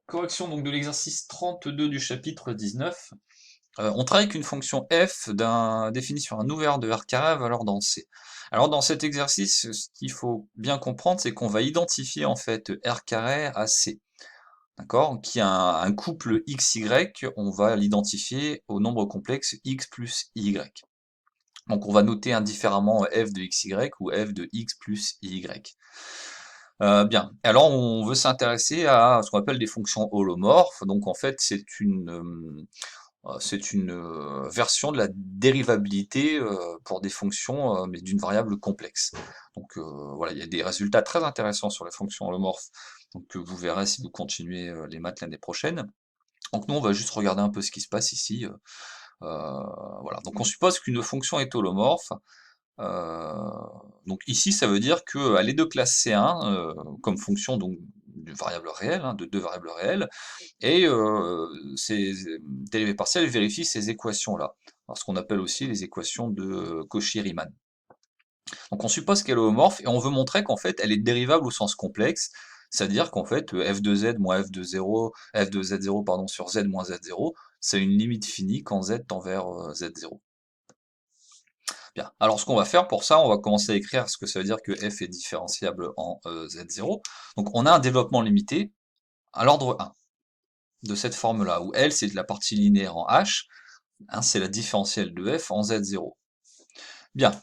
Correction donc de l'exercice 32 du chapitre 19. On travaille avec une fonction f définie sur un ouvert de R carré à valeur dans C. Alors dans cet exercice, ce qu'il faut bien comprendre, c'est qu'on va identifier en fait R carré à C. D'accord? Qui a un couple XY, on va l'identifier au nombre complexe X plus Y. Donc on va noter indifféremment f de XY ou f de X plus Y. Bien. Alors, on veut s'intéresser à ce qu'on appelle des fonctions holomorphes. Donc, en fait, c'est une version de la dérivabilité pour des fonctions, mais d'une variable complexe. Donc, voilà, il y a des résultats très intéressants sur les fonctions holomorphes, donc que vous verrez si vous continuez les maths l'année prochaine. Donc, nous, on va juste regarder un peu ce qui se passe ici. Voilà. Donc, on suppose qu'une fonction est holomorphe. Euh, donc ici, ça veut dire qu'elle est de classe C1 comme fonction donc d'une variable réelle, hein, de deux variables réelles, et ces dérivées partielles vérifient ces équations-là, alors ce qu'on appelle aussi les équations de Cauchy-Riemann. Donc on suppose qu'elle est homomorphe et on veut montrer qu'en fait elle est dérivable au sens complexe, c'est-à-dire qu'en fait f de z moins f de 0, f de z0 pardon, sur z moins z0, c'est une limite finie quand z tend vers z0. Bien. Alors ce qu'on va faire pour ça, on va commencer à écrire ce que ça veut dire que f est différenciable en z0. Donc on a un développement limité à l'ordre 1 de cette forme-là, où L c'est de la partie linéaire en h, hein, c'est la différentielle de f en z0. Bien.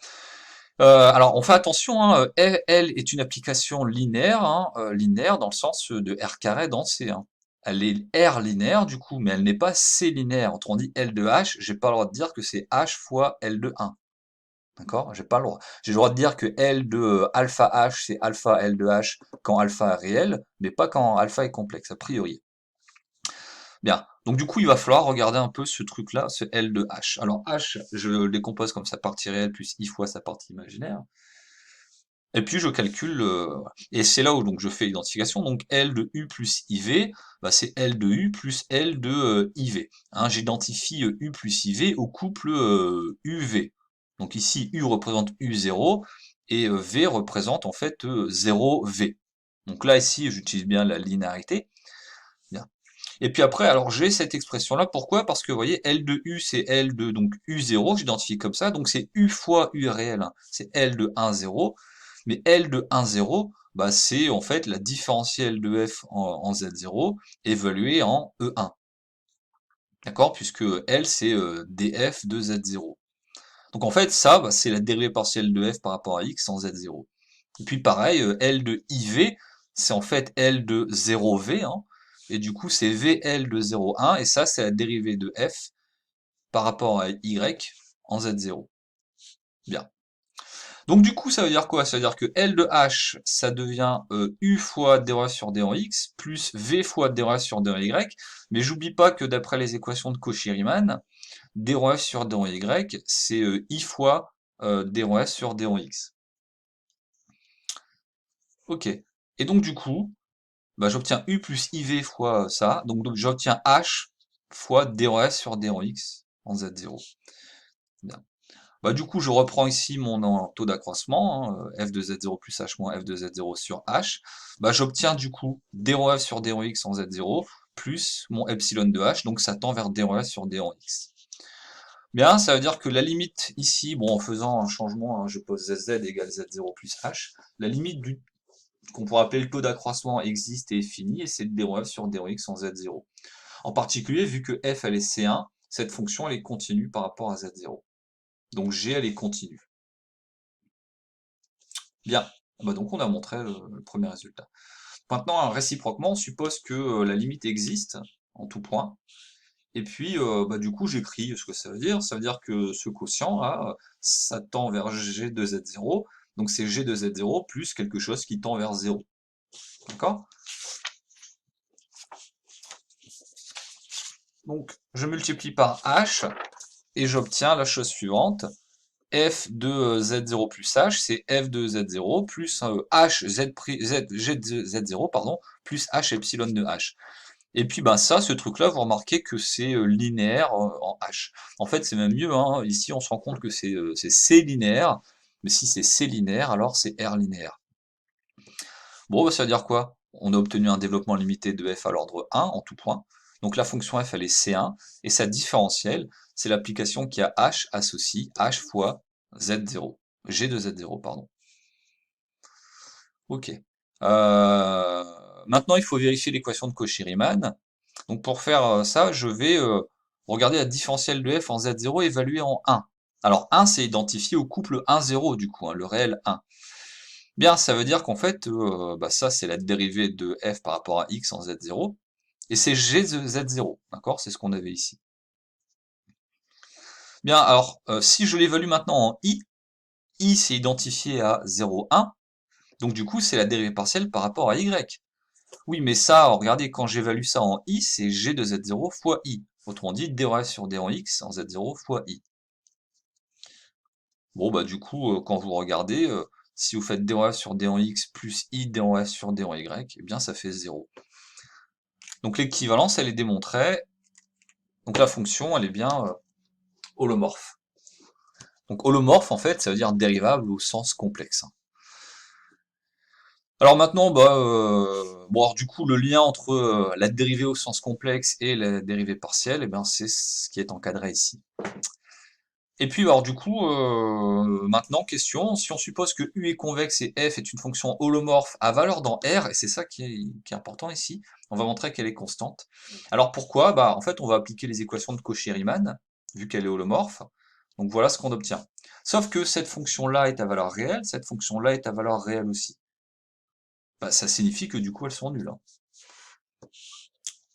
Alors on fait attention, hein, L est une application linéaire, hein, linéaire dans le sens de R carré dans C. Hein. Elle est R linéaire du coup, mais elle n'est pas C linéaire. Autrement dit, L de h, j'ai pas le droit de dire que c'est h fois L de 1. D'accord? J'ai pas le droit. J'ai le droit de dire que L de alpha H, c'est alpha L de H quand alpha est réel, mais pas quand alpha est complexe, a priori. Bien. Donc du coup, il va falloir regarder un peu ce truc-là, ce L de H. Alors H, je le décompose comme sa partie réelle plus I fois sa partie imaginaire. Et puis je calcule, voilà. Et c'est là où donc je fais l'identification. Donc L de U plus IV, bah, c'est L de U plus L de IV. Hein, j'identifie U plus IV au couple UV. Donc ici U représente U0 et V représente en fait 0V. Donc là ici j'utilise bien la linéarité. Bien. Et puis après, alors j'ai cette expression-là, pourquoi? Parce que vous voyez, L de U c'est L de donc U0, j'identifie comme ça, donc c'est U fois U réel, hein. C'est L de 1, 0. Mais L de 1, 0, bah, c'est en fait la différentielle de f en z0 évaluée en E1. D'accord? Puisque L, c'est df de z0. Donc en fait, ça, bah, c'est la dérivée partielle de f par rapport à x en z0. Et puis pareil, L de iv, c'est en fait L de 0v, hein, et du coup c'est VL de 0,1, et ça c'est la dérivée de f par rapport à y en z0. Bien. Donc du coup, ça veut dire quoi? Ça veut dire que L de H, ça devient U fois d rho sur d en x, plus V fois d rho sur d en y, mais j'oublie pas que d'après les équations de Cauchy-Riemann, d rho sur d en y, c'est I fois d rho sur d en x. Ok. Et donc du coup, bah, j'obtiens U plus IV fois ça, donc j'obtiens H fois d rho sur d en x en z0. Bien. Bah, du coup, je reprends ici mon taux d'accroissement, hein, f de z0 plus h moins f de z0 sur h. Bah, j'obtiens du coup d rho f sur d rho x en z0 plus mon epsilon de h, donc ça tend vers d rho f sur d rho x. Bien, ça veut dire que la limite ici, bon, en faisant un changement, hein, je pose z égale z0 plus h, la limite du qu'on pourrait appeler le taux d'accroissement existe et est finie, et c'est d rho f sur d rho x en z0. En particulier, vu que f elle est C1, cette fonction elle est continue par rapport à z0. Donc G elle est continue. Bien, bah donc on a montré le premier résultat. Maintenant, réciproquement, on suppose que la limite existe en tout point, et puis bah, du coup j'écris ce que ça veut dire. Ça veut dire que ce quotient là, ça tend vers G de Z0, donc c'est G de Z0 plus quelque chose qui tend vers 0. D'accord? Donc je multiplie par H, et j'obtiens la chose suivante. F de Z0 plus H, c'est F de Z0 plus H Z, Z, G de Z0, pardon, plus H epsilon de H. Et puis ben ça, ce truc-là, vous remarquez que c'est linéaire en H. En fait, c'est même mieux, hein. Ici, on se rend compte que c'est C linéaire, mais si c'est C linéaire, alors c'est R linéaire. Bon, bah, ça veut dire quoi? on a obtenu un développement limité de f à l'ordre 1 en tout point. Donc la fonction f, elle est C1, et sa différentielle, c'est l'application qui a h associe h fois z0, g de z0, pardon. Ok. Maintenant, il faut vérifier l'équation de Cauchy-Riemann. Donc pour faire ça, je vais regarder la différentielle de f en z0 évaluée en 1. Alors 1, c'est identifié au couple 1, 0 du coup, hein, le réel 1. Bien, ça veut dire qu'en fait, ça c'est la dérivée de f par rapport à x en z0, et c'est g de z0, d'accord? C'est ce qu'on avait ici. Bien, alors, si je l'évalue maintenant en i c'est identifié à 0, 1, donc du coup c'est la dérivée partielle par rapport à y. Oui, mais ça, regardez, quand j'évalue ça en i, c'est g de z0 fois i. Autrement dit, d reste sur d en x en z0 fois i. Bon, bah du coup, quand vous regardez, si vous faites d reste sur d en x plus i d reste sur d en y, eh bien ça fait 0. Donc l'équivalence, elle est démontrée. Donc la fonction, elle est bien holomorphe. Donc holomorphe, en fait, ça veut dire dérivable au sens complexe. Alors maintenant, bon, alors du coup, le lien entre la dérivée au sens complexe et la dérivée partielle, eh bien, c'est ce qui est encadré ici. Et puis, alors du coup, maintenant, question, si on suppose que U est convexe et F est une fonction holomorphe à valeur dans R, et c'est ça qui est important ici, on va montrer qu'elle est constante. Alors pourquoi? Bah, en fait, on va appliquer les équations de Cauchy-Riemann, vu qu'elle est holomorphe. Donc voilà ce qu'on obtient. Sauf que cette fonction-là est à valeur réelle, cette fonction-là est à valeur réelle aussi. Bah, ça signifie que du coup, elles sont nulles, hein.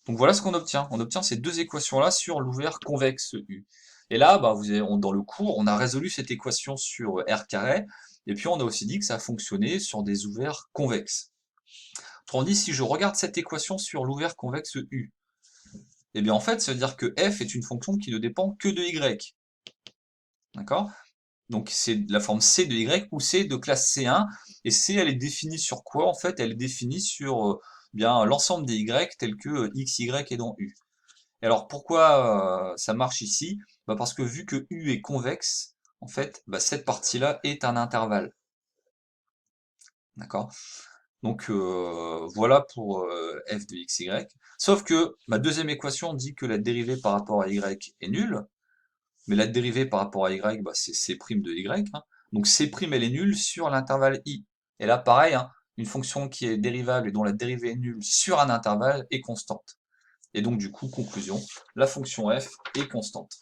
Donc voilà ce qu'on obtient. On obtient ces deux équations-là sur l'ouvert convexe U. Et là, bah, dans le cours, on a résolu cette équation sur R carré, et puis on a aussi dit que ça fonctionnait sur des ouverts convexes. Autrement dit, si je regarde cette équation sur l'ouvert convexe U, eh bien en fait, ça veut dire que f est une fonction qui ne dépend que de y. D'accord? Donc c'est la forme c de y, ou c de classe C1, et c, elle est définie sur quoi? En fait, elle est définie sur bien l'ensemble des y tels que x, y est dans U. Et alors pourquoi ça marche ici? Bah parce que vu que U est convexe, en fait, bah cette partie-là est un intervalle. D'accord? Donc voilà pour f de x, y. Sauf que ma deuxième équation dit que la dérivée par rapport à y est nulle, mais la dérivée par rapport à y, bah, c'est c' de y, hein. Donc c' elle est nulle sur l'intervalle i. Et là pareil, hein, une fonction qui est dérivable et dont la dérivée est nulle sur un intervalle est constante. Et donc du coup, conclusion, la fonction f est constante.